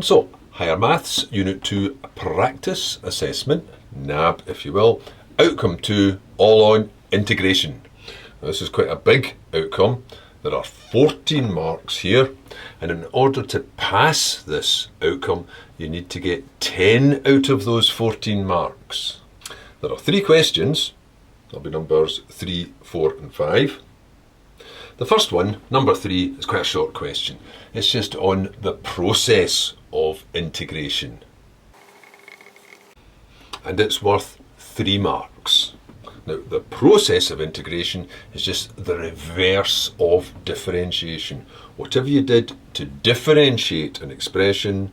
So, Higher Maths, Unit 2 Practice Assessment, NAB if you will, Outcome 2, all on integration. Now, this is quite a big outcome. There are 14 marks here, and in order to pass this outcome, you need to get 10 out of those 14 marks. There are 3 questions. There'll be numbers 3, 4 and 5. The first one, number 3, is quite a short question. It's just on the process of integration. And it's worth 3 marks. Now, the process of integration is just the reverse of differentiation. Whatever you did to differentiate an expression,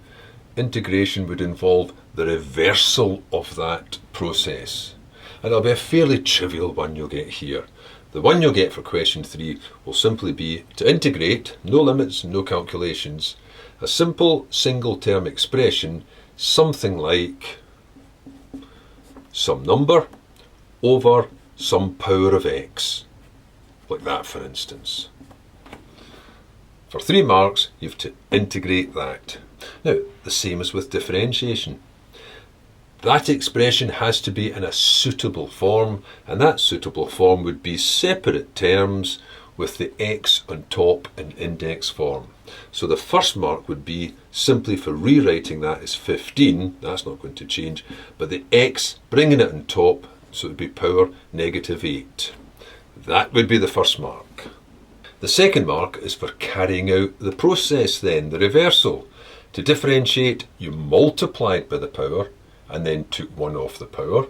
integration would involve the reversal of that process. And it'll be a fairly trivial one you'll get here. The one you'll get for question 3 will simply be to integrate, no limits, no calculations, a simple single term expression, something like some number over some power of x, like that for instance. For 3 marks, you have to integrate that. Now, the same as with differentiation. That expression has to be in a suitable form, and that suitable form would be separate terms with the x on top in index form. So the first mark would be simply for rewriting that as 15, that's not going to change, but the x, bringing it on top, so it would be power negative 8. That would be the first mark. The second mark is for carrying out the process then, the reversal. To differentiate, you multiplied by the power, and then took 1 off the power.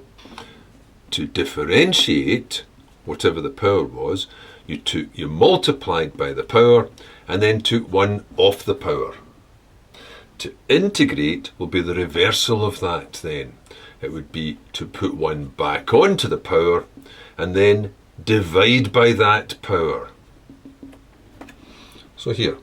To differentiate, whatever the power was, you multiplied by the power and then took 1 off the power. To integrate will be the reversal of that then. It would be to put 1 back onto the power and then divide by that power. So here,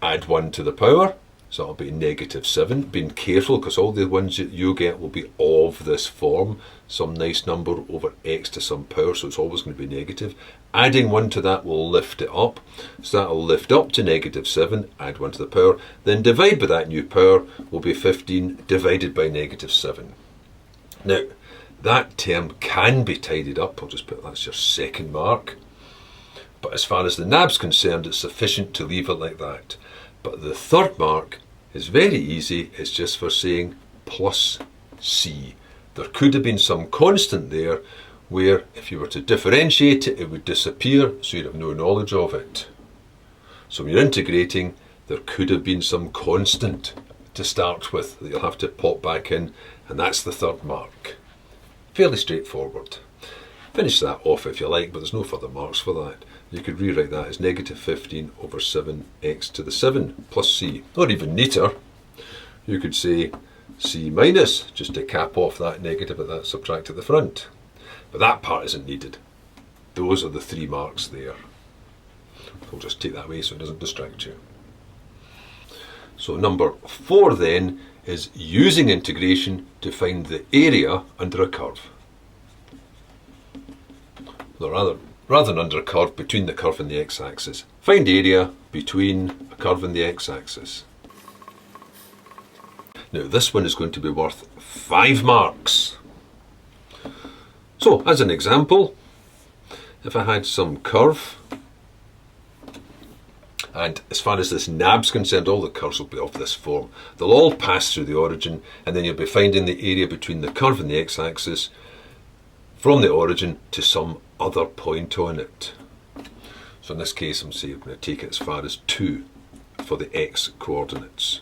add 1 to the power. So that'll be negative 7. Being careful because all the ones that you get will be of this form. Some nice number over x to some power, so it's always going to be negative. Adding 1 to that will lift it up. So that'll lift up to negative 7, add 1 to the power. Then divide by that new power will be 15 divided by negative 7. Now, that term can be tidied up. I'll just put that's your second mark. But as far as the NAB's concerned, it's sufficient to leave it like that. But the third mark is very easy. It's just for saying plus c. There could have been some constant there where if you were to differentiate it, it would disappear, so you'd have no knowledge of it. So when you're integrating, there could have been some constant to start with that you'll have to pop back in, and that's the third mark. Fairly straightforward. Finish that off if you like, but there's no further marks for that. You could rewrite that as negative 15 over 7x to the 7 plus c. Or even neater, you could say c minus, just to cap off that negative at that subtract at the front. But that part isn't needed. Those are the 3 marks there. We'll just take that away so it doesn't distract you. So number 4 then is using integration to find the area under a curve. Or rather than under a curve, between the curve and the x-axis. Find area between a curve and the x-axis. Now this one is going to be worth 5 marks. So as an example, if I had some curve, and as far as this NAB's concerned, all the curves will be of this form. They'll all pass through the origin, and then you'll be finding the area between the curve and the x-axis from the origin to some other point on it. So in this case, I'm going to take it as far as 2 for the x coordinates.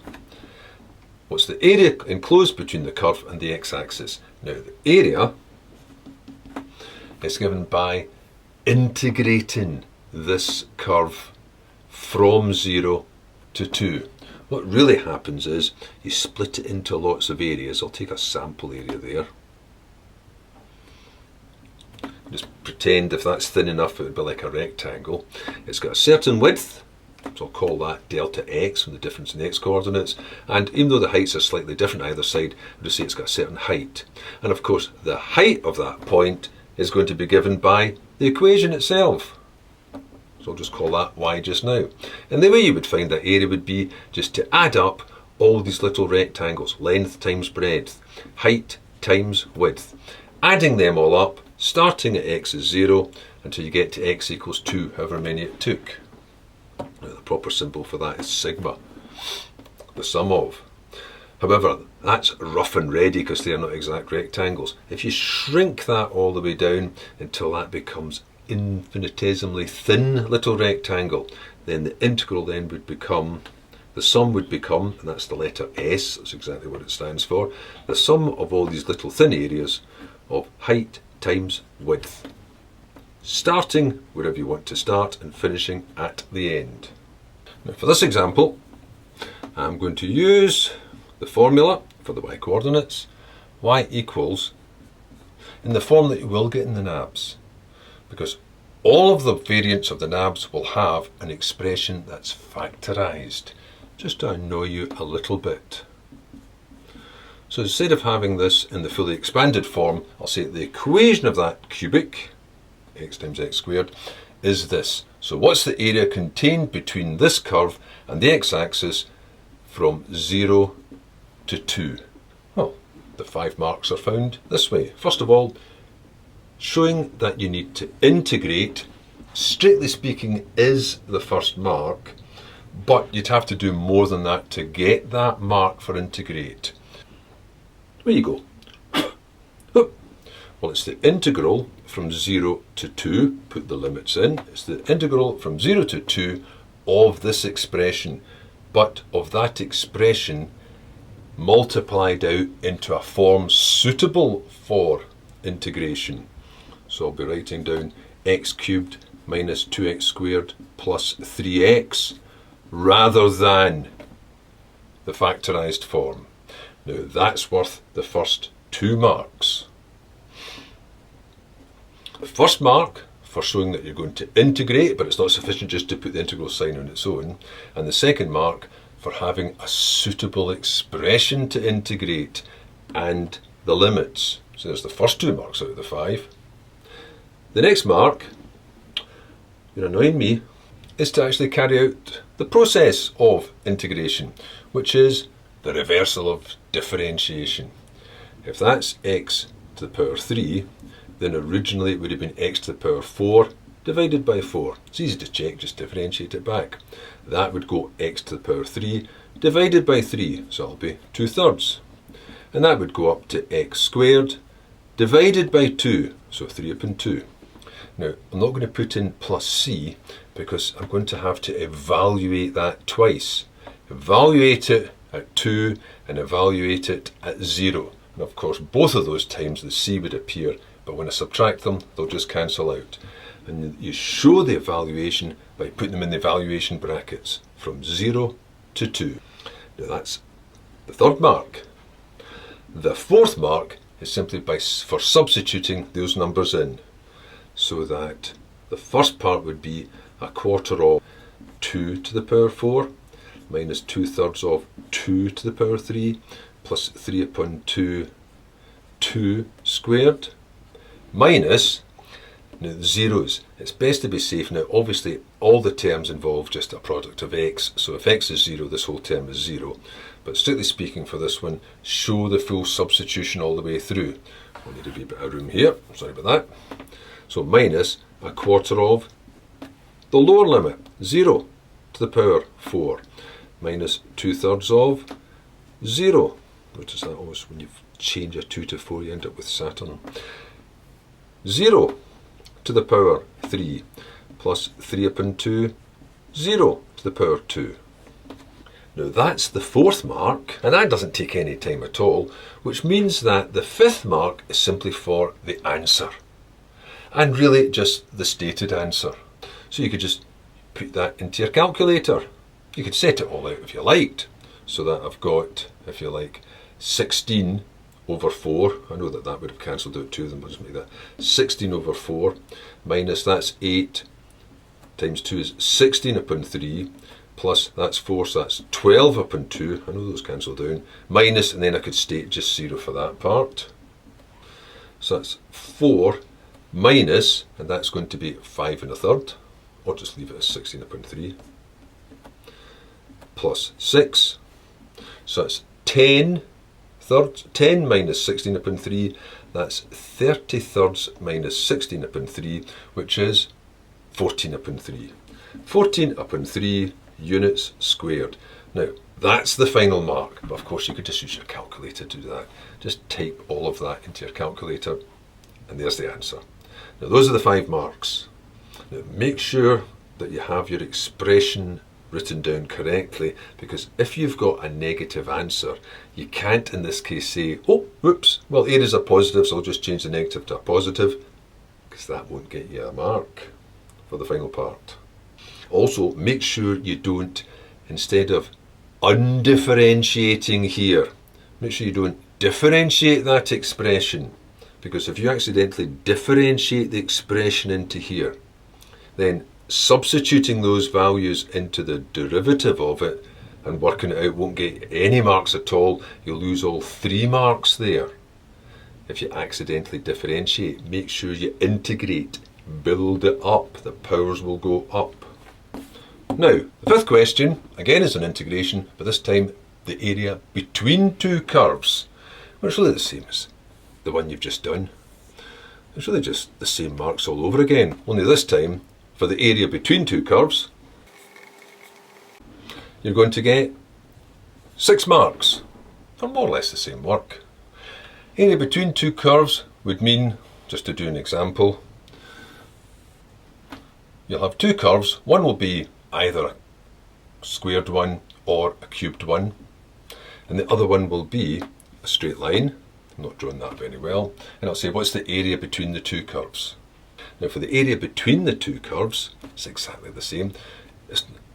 What's the area enclosed between the curve and the x-axis? Now the area is given by integrating this curve from 0 to 2. What really happens is you split it into lots of areas. I'll take a sample area there. Just pretend if that's thin enough it would be like a rectangle. It's got a certain width, so I'll call that delta x from the difference in the x coordinates, and even though the heights are slightly different either side, I'll just say it's got a certain height. And of course the height of that point is going to be given by the equation itself. So I'll just call that y just now. And the way you would find that area would be just to add up all these little rectangles, length times breadth, height times width, adding them all up, starting at x is 0 until you get to x equals 2, however many it took. Now, the proper symbol for that is sigma, the sum of. However, that's rough and ready because they are not exact rectangles. If you shrink that all the way down until that becomes infinitesimally thin little rectangle, then the integral then would become, the sum would become, and that's the letter S, that's exactly what it stands for, the sum of all these little thin areas of height times width, starting wherever you want to start and finishing at the end. Now for this example, I'm going to use the formula for the y coordinates, y equals, in the form that you will get in the NABs, because all of the variants of the NABs will have an expression that's factorised, just to annoy you a little bit. So instead of having this in the fully expanded form, I'll say the equation of that cubic, x times x squared, is this. So what's the area contained between this curve and the x-axis from 0 to 2? Well, the 5 marks are found this way. First of all, showing that you need to integrate, strictly speaking, is the first mark, but you'd have to do more than that to get that mark for integrate. Where you go? Well, it's the integral from 0 to 2, put the limits in, it's the integral from 0 to 2 of this expression, but of that expression multiplied out into a form suitable for integration. So I'll be writing down x cubed minus 2x squared plus 3x rather than the factorised form. Now that's worth the first 2 marks. The first mark for showing that you're going to integrate, but it's not sufficient just to put the integral sign on its own, and the second mark for having a suitable expression to integrate and the limits. So there's the first 2 marks out of the 5. The next mark, you're annoying me, is to actually carry out the process of integration, which is the reversal of differentiation. If that's x to the power 3, then originally it would have been x to the power 4 divided by 4. It's easy to check, just differentiate it back. That would go x to the power 3 divided by 3, so it'll be 2/3. And that would go up to x squared divided by 2, so 3 upon 2. Now, I'm not going to put in plus c because I'm going to have to evaluate that twice. Evaluate it at 2 and evaluate it at 0. And of course, both of those times the c would appear, but when I subtract them, they'll just cancel out. And you show the evaluation by putting them in the evaluation brackets from 0 to 2. Now that's the third mark. The fourth mark is simply for substituting those numbers in, so that the first part would be a quarter of 2 to the power 4 minus 2/3 of 2 to the power 3 plus 3 upon 2, 2 squared, minus, now the zeros. It's best to be safe. Now obviously all the terms involve just a product of x, so if x is 0, this whole term is 0. But strictly speaking for this one, show the full substitution all the way through. We'll need a wee bit of room here, sorry about that. So minus a quarter of the lower limit, 0 to the power 4, minus 2/3 of 0. Notice that always when you change a 2 to 4 you end up with Saturn. 0 to the power 3 plus 3 upon 2, 0 to the power 2. Now that's the fourth mark, and that doesn't take any time at all, which means that the fifth mark is simply for the answer, and really just the stated answer. So you could just put that into your calculator. You could set it all out if you liked, so that I've got, if you like, 16 over 4. I know that would have cancelled out 2 of them, but just make that 16 over 4 minus, that's 8 times 2 is 16 upon 3 plus, that's 4, so that's 12 upon 2. I know those cancel down, minus, and then I could state just 0 for that part. So that's 4 minus, and that's going to be 5 1/3, or just leave it as 16 upon 3, plus 6. So it's 10 thirds, 10 minus 16 upon 3, that's 30 thirds minus 16 upon 3, which is 14 upon 3. 14 upon 3 units squared. Now, that's the final mark, but of course you could just use your calculator to do that. Just type all of that into your calculator, and there's the answer. Now, those are the 5 marks. Now, make sure that you have your expression written down correctly, because if you've got a negative answer, you can't in this case say, oh, whoops, well, A is a positive, so I'll just change the negative to a positive, because that won't get you a mark for the final part. Also, make sure you don't, instead of undifferentiating here, make sure you don't differentiate that expression, because if you accidentally differentiate the expression into here, then substituting those values into the derivative of it and working it out won't get any marks at all. You'll lose all 3 marks there. If you accidentally differentiate, make sure you integrate, build it up. The powers will go up. Now, the 5th question, again, is an integration, but this time the area between 2 curves. Well, it's really the same as the one you've just done. It's really just the same marks all over again, only this time, for the area between 2 curves, you're going to get 6 marks for more or less the same work. Area between 2 curves would mean, just to do an example, you'll have 2 curves. One will be either a squared one or a cubed one, and the other one will be a straight line. I'm not drawing that very well. And I'll say, what's the area between the 2 curves? Now, for the area between the 2 curves, it's exactly the same.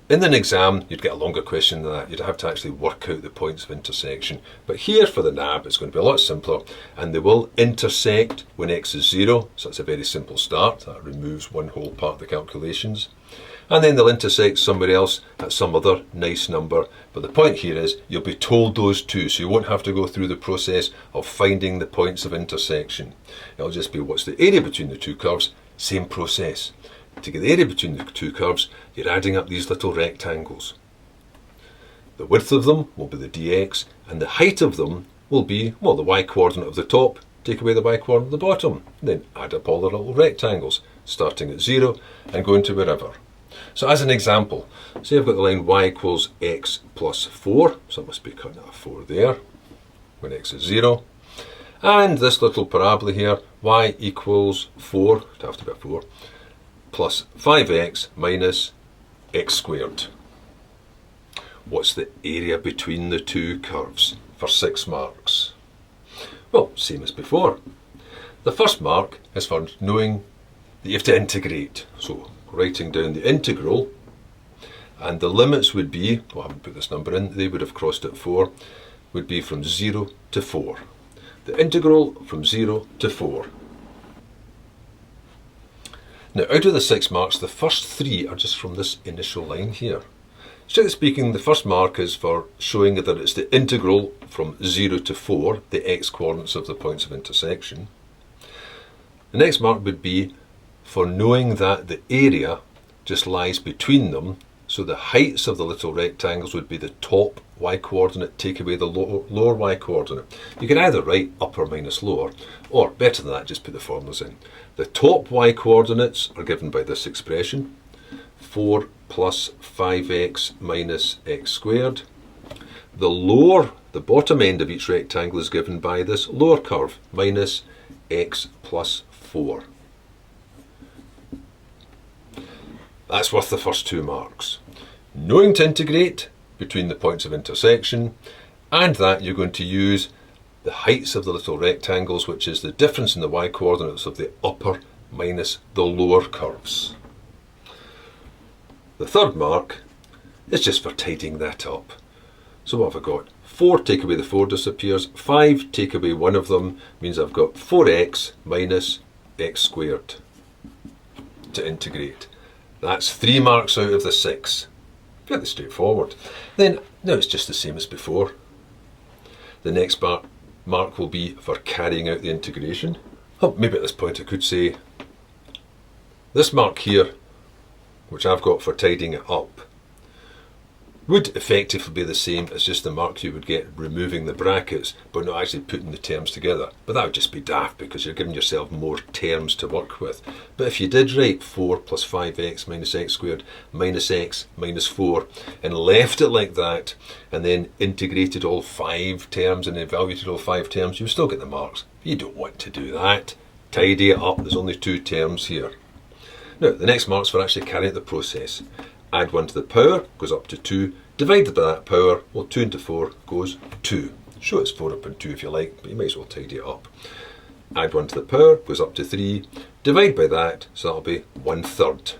In an exam, you'd get a longer question than that. You'd have to actually work out the points of intersection. But here for the NAB, it's going to be a lot simpler, and they will intersect when x is 0, so it's a very simple start. That removes one whole part of the calculations. And then they'll intersect somewhere else at some other nice number. But the point here is you'll be told those two, so you won't have to go through the process of finding the points of intersection. It'll just be what's the area between the 2 curves, same process. To get the area between the 2 curves, you're adding up these little rectangles. The width of them will be the dx, and the height of them will be, well, the y-coordinate of the top, take away the y-coordinate of the bottom, and then add up all the little rectangles, starting at 0 and going to wherever. So as an example, say I've got the line y equals x plus 4, so I must be cutting out a 4 there, when x is 0. And this little parabola here, y equals 4, it'd have to be a 4, plus 5x minus x squared. What's the area between the 2 curves for 6 marks? Well, same as before. The first mark is for knowing that you have to integrate. So writing down the integral, and the limits would be, well, I haven't put this number in, they would have crossed at 4, would be from 0 to 4. The integral from 0 to 4. Now, out of the 6 marks, the first 3 are just from this initial line here. Strictly speaking, the first mark is for showing that it's the integral from 0 to 4, the x-coordinates of the points of intersection. The next mark would be for knowing that the area just lies between them, so the heights of the little rectangles would be the top y-coordinate, take away the lower y-coordinate. You can either write upper minus lower, or better than that, just put the formulas in. The top y-coordinates are given by this expression, 4 plus 5x minus x squared. The bottom end of each rectangle is given by this lower curve, minus x plus 4. That's worth the first 2 marks. Knowing to integrate between the points of intersection, and that you're going to use the heights of the little rectangles, which is the difference in the y-coordinates of the upper minus the lower curves. The third mark is just for tidying that up. So what have I got? 4 take away the 4 disappears, 5 take away one of them means I've got 4x minus x squared to integrate. That's 3 marks out of the 6. Fairly straightforward. Then, now it's just the same as before. The next mark will be for carrying out the integration. Oh, maybe at this point I could say, this mark here, which I've got for tidying it up, would effectively be the same as just the mark you would get removing the brackets but not actually putting the terms together. But that would just be daft because you're giving yourself more terms to work with. But if you did write 4 plus 5x minus x squared minus x minus 4 and left it like that and then integrated all 5 terms and evaluated all 5 terms, you would still get the marks. You don't want to do that. Tidy it up. There's only 2 terms here. Now, the next mark's for actually carrying out the process. Add 1 to the power, goes up to 2. Divided by that power, well, 2 into 4 goes 2. Sure, it's 4 upon 2 if you like, but you might as well tidy it up. Add 1 to the power, goes up to 3. Divide by that, so that'll be 1/3.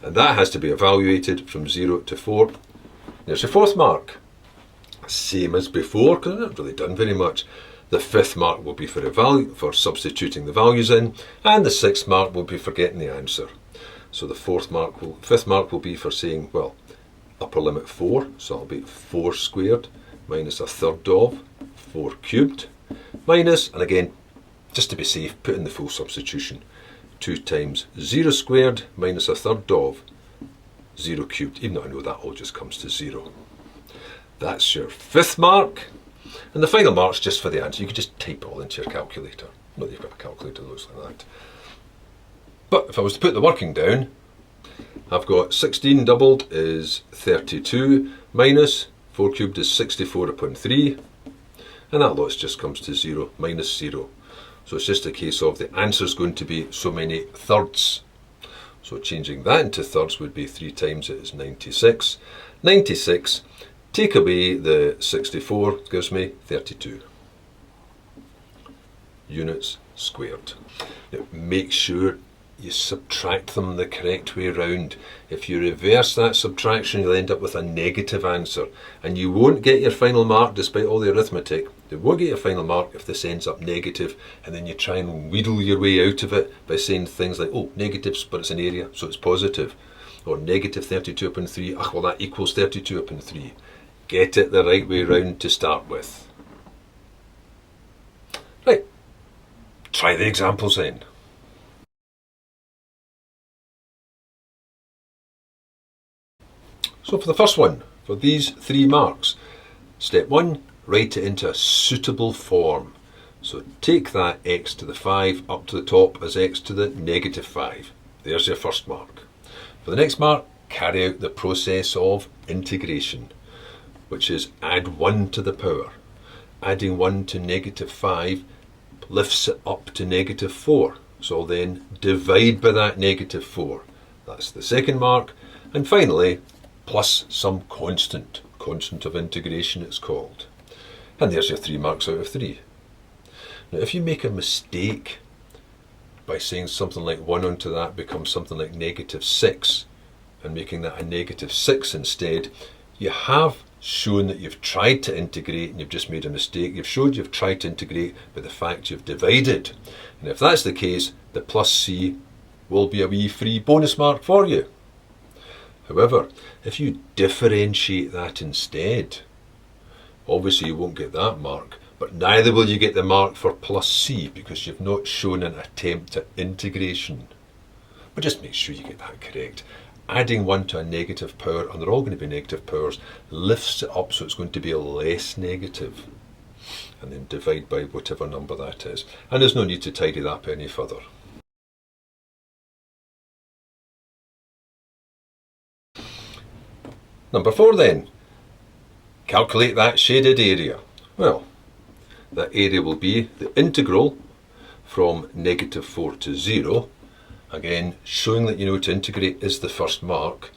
And that has to be evaluated from 0 to 4. There's your 4th mark. Same as before, because I've not really done very much. The 5th mark will be for substituting the values in, and the 6th mark will be for getting the answer. So the 5th mark will be for saying, well, upper limit 4, so it'll be 4 squared minus 1/3 of 4 cubed, minus, and again, just to be safe, put in the full substitution, 2 times 0 squared minus 1/3 of 0 cubed, even though I know that all just comes to 0. That's your 5th mark. And the final mark's just for the answer. You could just type it all into your calculator. Not that you've got a calculator that looks like that. But if I was to put the working down, I've got 16 doubled is 32 minus 4 cubed is 64 upon 3. And that lot just comes to 0 minus 0. So it's just a case of the answer is going to be so many thirds. So changing that into thirds would be 3 times it is 96. 96, take away the 64, gives me 32 units squared. Now make sure you subtract them the correct way round. If you reverse that subtraction, you'll end up with a negative answer. And you won't get your final mark despite all the arithmetic. You won't get your final mark if this ends up negative, and then you try and wheedle your way out of it by saying things like, oh, negatives, but it's an area, so it's positive. Or negative 32 upon 3, well, that equals 32 upon 3. Get it the right way round to start with. Right, try the examples then. So for the first one, for these 3 marks, step 1, write it into a suitable form. So take that x to the 5 up to the top as x to the negative 5. There's your first mark. For the next mark, carry out the process of integration, which is add 1 to the power. Adding 1 to negative 5 lifts it up to negative 4. So I'll then divide by that negative 4. That's the second mark. And finally, plus some constant of integration it's called. And there's your 3 marks out of 3. Now if you make a mistake by saying something like 1 onto that becomes something like negative 6 and making that a negative 6 instead, you have shown that you've tried to integrate and you've just made a mistake. You've showed you've tried to integrate by the fact you've divided. And if that's the case, the plus C will be a wee free bonus mark for you. However, if you differentiate that instead, obviously you won't get that mark, but neither will you get the mark for plus C because you've not shown an attempt at integration. But just make sure you get that correct. Adding 1 to a negative power, and they're all going to be negative powers, lifts it up so it's going to be less negative. And then divide by whatever number that is. And there's no need to tidy that up any further. Number 4 then, calculate that shaded area. Well, that area will be the integral from negative 4 to 0. Again, showing that you know to integrate is the first mark,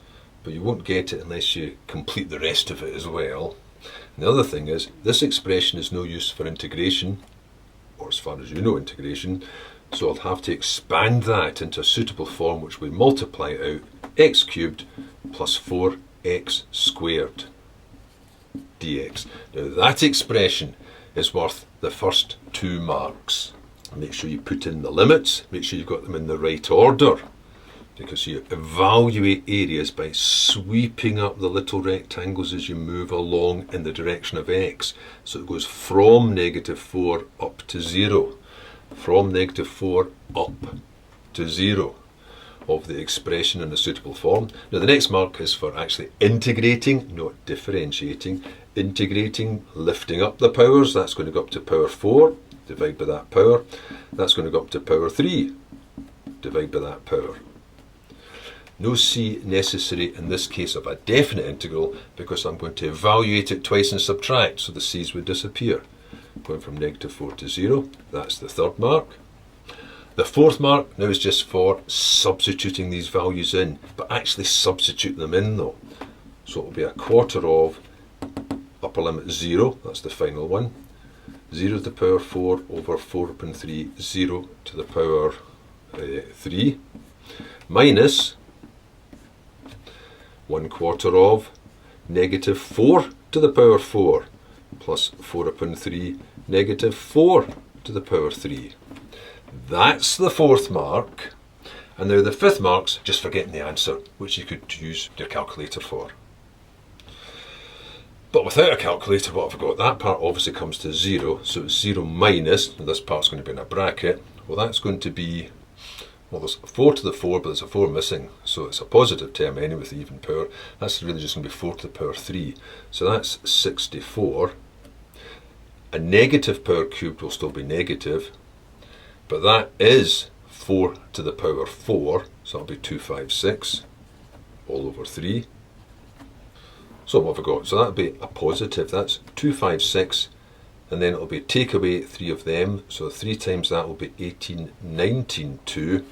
but you won't get it unless you complete the rest of it as well. And the other thing is, this expression is no use for integration, or as far as you know integration, so I'll have to expand that into a suitable form which we multiply out x cubed plus 4x squared dx. Now that expression is worth the first 2 marks. Make sure you put in the limits, make sure you've got them in the right order, because you evaluate areas by sweeping up the little rectangles as you move along in the direction of x. So it goes from negative 4 up to 0, from negative 4 up to 0. of the expression in a suitable form. Now the next mark is for actually integrating, not differentiating. Integrating, lifting up the powers, that's going to go up to power 4, divide by that power. That's going to go up to power 3, divide by that power. No C necessary in this case of a definite integral because I'm going to evaluate it twice and subtract, so the C's would disappear. Going from -4 to 0, that's the third mark. The fourth mark now is just for substituting these values in, but actually substitute them in though. So it will be a quarter of upper limit 0, that's the final one, 0 to the power 4 over 4 upon 3, 0 to the power 3, minus 1/4 of -4 to the power 4, plus 4 upon 3, -4 to the power 3. That's the fourth mark. And now the fifth mark's just for getting the answer, which you could use your calculator for. But without a calculator, what have I got? That part obviously comes to 0, so it's 0 minus, and this part's going to be in a bracket. Well, that's going to be, well, there's 4 to the 4, but there's a 4 missing, so it's a positive term anyway with the even power. That's really just going to be 4 to the power 3. So that's 64. A negative power cubed will still be negative, but that is 4 to the power 4, so that'll be 256 all over 3. So what have I got? So that'll be a positive, that's 256, and then it'll be take away 3 of them, so 3 times that will be 18, 19, 2,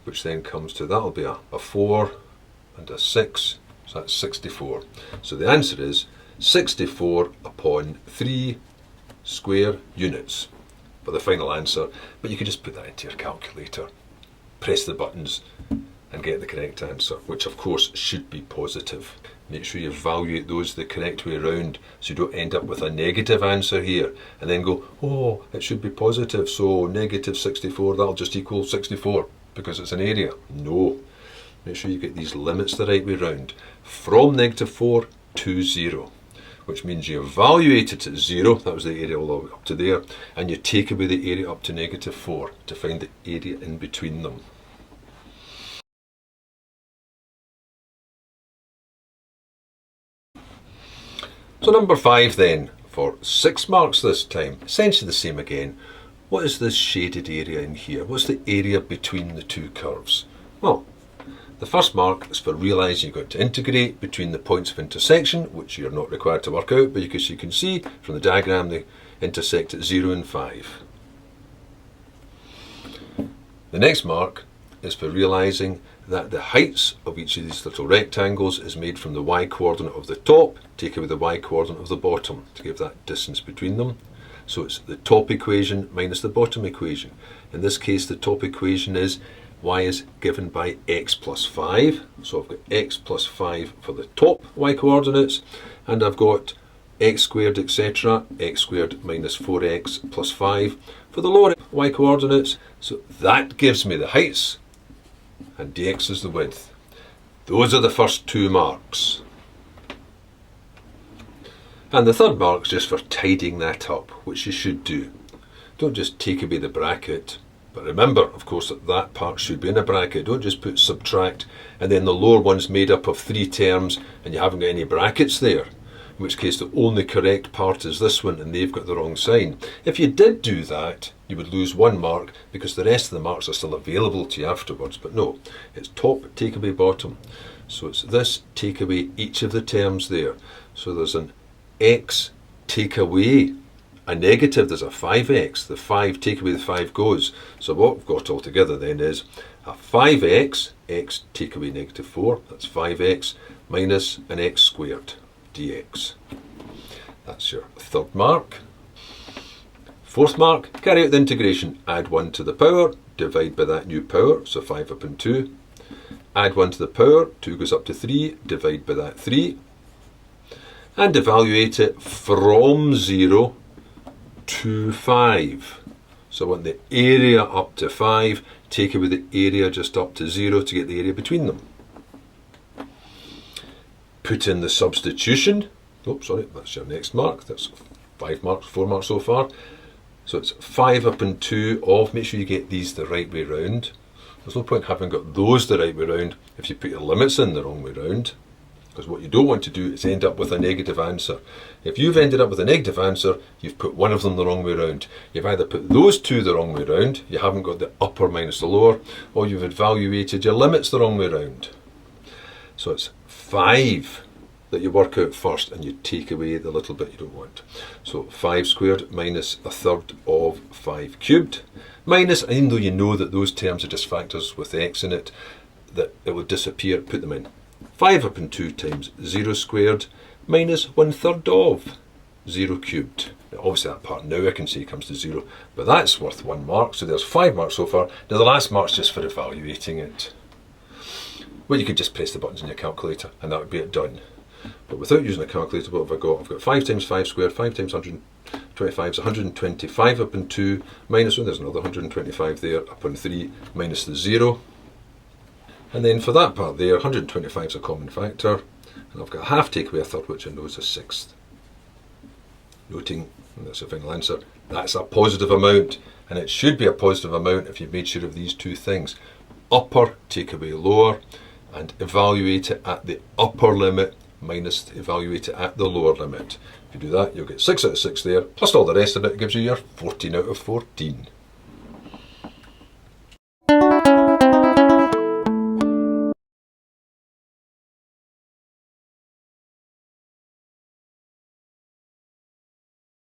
which then comes to, that'll be a 4 and a 6, so that's 64. So the answer is 64 upon 3 square units for the final answer, but you can just put that into your calculator, press the buttons and get the correct answer, which of course should be positive. Make sure you evaluate those the correct way around so you don't end up with a negative answer here and then go, oh, it should be positive, so -64, that'll just equal 64 because it's an area. No, make sure you get these limits the right way round, from -4 to 0, which means you evaluate it at 0, that was the area all the way up to there, and you take away the area up to -4 to find the area in between them. So number 5 then, for 6 marks this time, essentially the same again. What is this shaded area in here? What's the area between the two curves? Well, the first mark is for realising you've got to integrate between the points of intersection, which you're not required to work out, but because you can see from the diagram they intersect at 0 and 5. The next mark is for realising that the heights of each of these little rectangles is made from the y-coordinate of the top, take away the y-coordinate of the bottom to give that distance between them. So it's the top equation minus the bottom equation. In this case, the top equation is y is given by x plus 5. So I've got x plus 5 for the top y-coordinates, and I've got x squared, etc., x squared minus 4x plus 5 for the lower y-coordinates. So that gives me the heights, and dx is the width. Those are the first 2 marks. And the third mark's just for tidying that up, which you should do. Don't just take away the bracket, but remember, of course, that that part should be in a bracket. Don't just put subtract, and then the lower one's made up of 3 terms, and you haven't got any brackets there. In which case the only correct part is this one, and they've got the wrong sign. If you did do that, you would lose 1 mark because the rest of the marks are still available to you afterwards. But no, it's top take away bottom. So it's this take away each of the terms there. So there's an x take away a negative, there's a 5x. The 5 take away the 5 goes. So what we've got altogether then is a 5x, x take away -4, that's 5x, minus an x squared dx. That's your third mark. Fourth mark, carry out the integration. Add 1 to the power, divide by that new power, so 5 upon 2. Add 1 to the power, 2 goes up to 3, divide by that 3. And evaluate it from 0 to 5. So I want the area up to 5, take away the area just up to 0 to get the area between them. Put in the substitution. Oh, sorry, that's your next mark. That's 5 marks, 4 marks so far. So it's 5 upon 2 of, make sure you get these the right way round. There's no point having got those the right way round if you put your limits in the wrong way round. Because what you don't want to do is end up with a negative answer. If you've ended up with a negative answer, you've put one of them the wrong way round. You've either put those two the wrong way round, you haven't got the upper minus the lower, or you've evaluated your limits the wrong way round. So it's 5 that you work out first, and you take away the little bit you don't want. So 5 squared minus a third of 5 cubed, minus, even though you know that those terms are just factors with x in it, that it will disappear, put them in. 5 upon 2 times 0 squared minus 1/3 of 0 cubed. Now, obviously that part now I can say comes to 0, but that's worth 1 mark, so there's 5 marks so far. Now the last mark's just for evaluating it. Well, you could just press the buttons in your calculator and that would be it done. But without using a calculator, what have I got? I've got 5 times 5 squared, 5 times 125 is 125 upon 2 minus 1, there's another 125 there, upon 3 minus the 0. And then for that part there, 125 is a common factor, and I've got a half take away a third, which I know is a sixth. Noting, and that's the final answer, that's a positive amount, and it should be a positive amount if you've made sure of these two things. Upper take away lower, and evaluate it at the upper limit minus evaluate it at the lower limit. If you do that, you'll get 6 out of 6 there, plus all the rest of it gives you your 14 out of 14.